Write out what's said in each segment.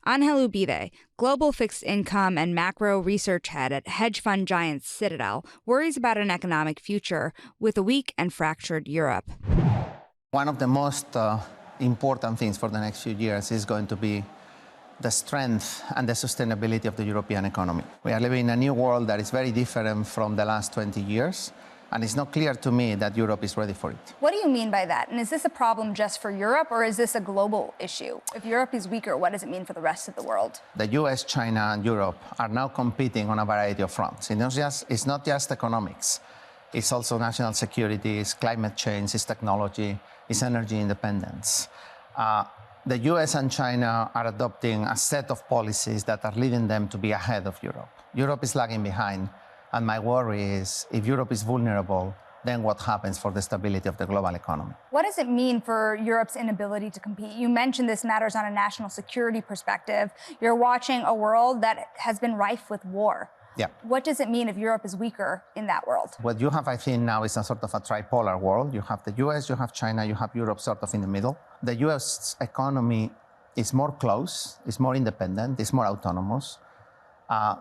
Angel Ubide, global fixed income and macro research head at hedge fund giant Citadel, worries about an economic future with a weak and fractured Europe. One of the most important things for the next few years is going to be the strength and the sustainability of the European economy. We are living in a new world that is very different from the last 20 years, and it's not clear to me that Europe is ready for it. What do you mean by that? And is this a problem just for Europe, or is this a global issue? If Europe is weaker, what does it mean for the rest of the world? The US, China, and Europe are now competing on a variety of fronts. It's not just economics. It's also national security, it's climate change, it's technology, it's energy independence. The US and China are adopting a set of policies that are leading them to be ahead of Europe. Europe is lagging behind, and my worry is if Europe is vulnerable, then what happens for the stability of the global economy? What does it mean for Europe's inability to compete? You mentioned this matters on a national security perspective. You're watching a world that has been rife with war. Yeah. What does it mean if Europe is weaker in that world? What you have, I think, now is a sort of a tripolar world. You have the US, you have China, you have Europe sort of in the middle. The US economy is more close, is more independent, is more autonomous.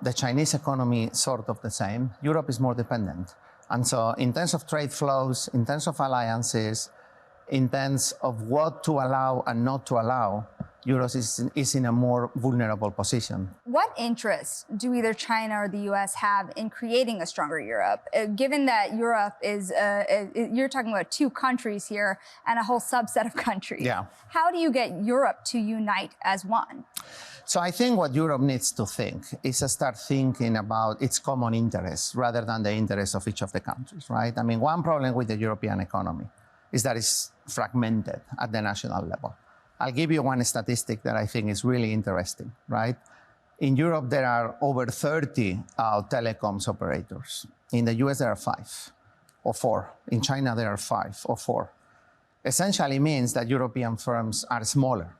The Chinese economy sort of the same. Europe is more dependent. And so in terms of trade flows, in terms of alliances, in terms of what to allow and not to allow, Europe is in a more vulnerable position. What interests do either China or the US have in creating a stronger Europe? Given that Europe is, you're talking about two countries here and a whole subset of countries. Yeah. How do you get Europe to unite as one? So I think what Europe needs to think is to start thinking about its common interests rather than the interests of each of the countries, right? I mean, one problem with the European economy is that it's fragmented at the national level. I'll give you one statistic that I think is really interesting, right? In Europe, there are over 30 telecoms operators. In the US, there are 5 or 4. In China, there are 5 or 4. Essentially means that European firms are smaller.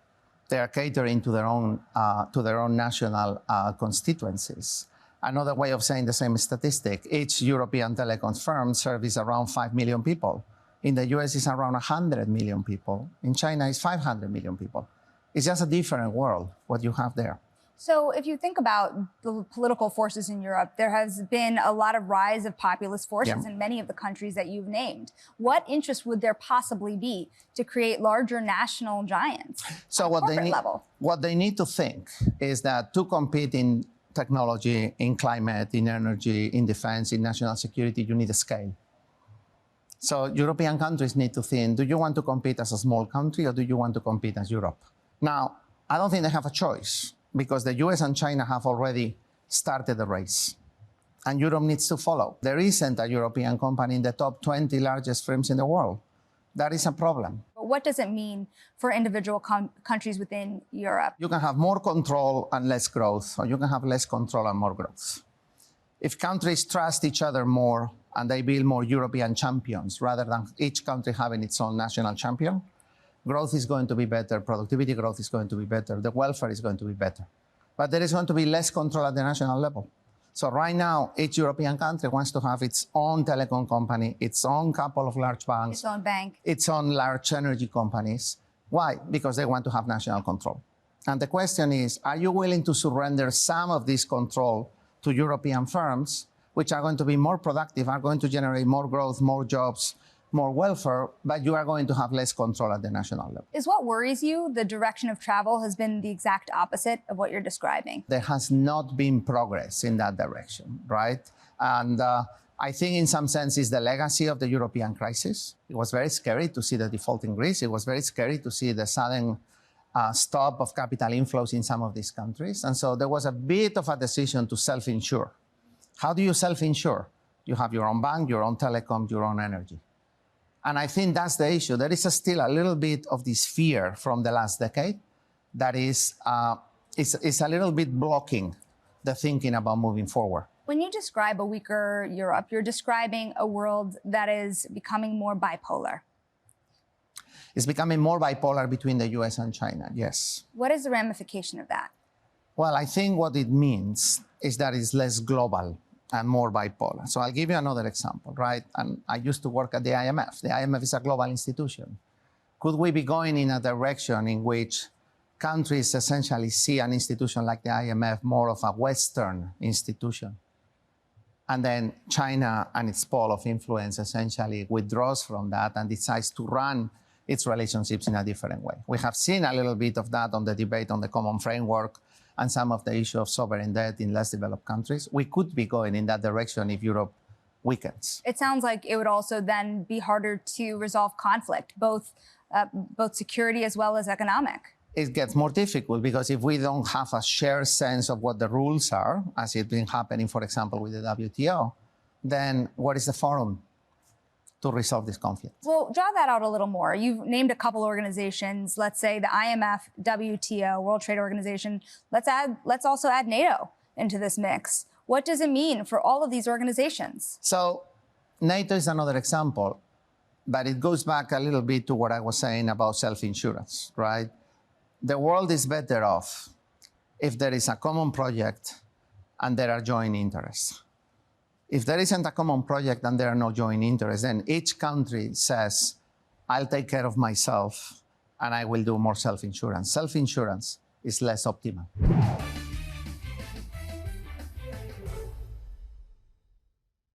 They are catering to their own national constituencies. Another way of saying the same statistic, each European telecoms firm serves around 5 million people. In the US, it's around 100 million people. In China, it's 500 million people. It's just a different world, what you have there. So if you think about the political forces in Europe, there has been a lot of rise of populist forces in many of the countries that you've named. What interest would there possibly be to create larger national giants so on a corporate level? What they need to think is that to compete in technology, in climate, in energy, in defense, in national security, you need a scale. So European countries need to think, do you want to compete as a small country or do you want to compete as Europe? Now, I don't think they have a choice because the US and China have already started the race and Europe needs to follow. There isn't a European company in the top 20 largest firms in the world. That is a problem. But what does it mean for individual countries within Europe? You can have more control and less growth, or you can have less control and more growth. If countries trust each other more and they build more European champions rather than each country having its own national champion, growth is going to be better, productivity growth is going to be better, the welfare is going to be better. But there is going to be less control at the national level. So right now, each European country wants to have its own telecom company, its own couple of large banks, Its own bank, its own large energy companies. Why? Because they want to have national control. And the question is, are you willing to surrender some of this control to European firms, which are going to be more productive, are going to generate more growth, more jobs, more welfare, but you are going to have less control at the national level? Is what worries you the direction of travel has been the exact opposite of what you're describing? There has not been progress in that direction, right? And I think in some sense it's the legacy of the European crisis. It was very scary to see the default in Greece. It was very scary to see the sudden stop of capital inflows in some of these countries. And so there was a bit of a decision to self-insure. How do you self-insure? You have your own bank, your own telecom, your own energy. And I think that's the issue. There is still a little bit of this fear from the last decade that is a little bit blocking the thinking about moving forward. When you describe a weaker Europe, you're describing a world that is becoming more bipolar. It's becoming more bipolar between the US and China, yes. What is the ramification of that? Well, I think what it means is that it's less global and more bipolar. So I'll give you another example, right? And I used to work at the IMF. The IMF is a global institution. Could we be going in a direction in which countries essentially see an institution like the IMF more of a Western institution. And then China and its pole of influence essentially withdraws from that and decides to run its relationships in a different way. We have seen a little bit of that on the debate on the common framework and some of the issue of sovereign debt in less developed countries. We could be going in that direction if Europe weakens. It sounds like it would also then be harder to resolve conflict, both security as well as economic. It gets more difficult because if we don't have a shared sense of what the rules are, as it's been happening, for example, with the WTO, then what is the forum to resolve this conflict? Well, draw that out a little more. You've named a couple organizations, let's say the IMF, WTO, World Trade Organization. Let's also add NATO into this mix. What does it mean for all of these organizations? So NATO is another example, but it goes back a little bit to what I was saying about self-insurance, right? The world is better off if there is a common project and there are joint interests. If there isn't a common project and there are no joint interests, then each country says, I'll take care of myself and I will do more self-insurance. Self-insurance is less optimal.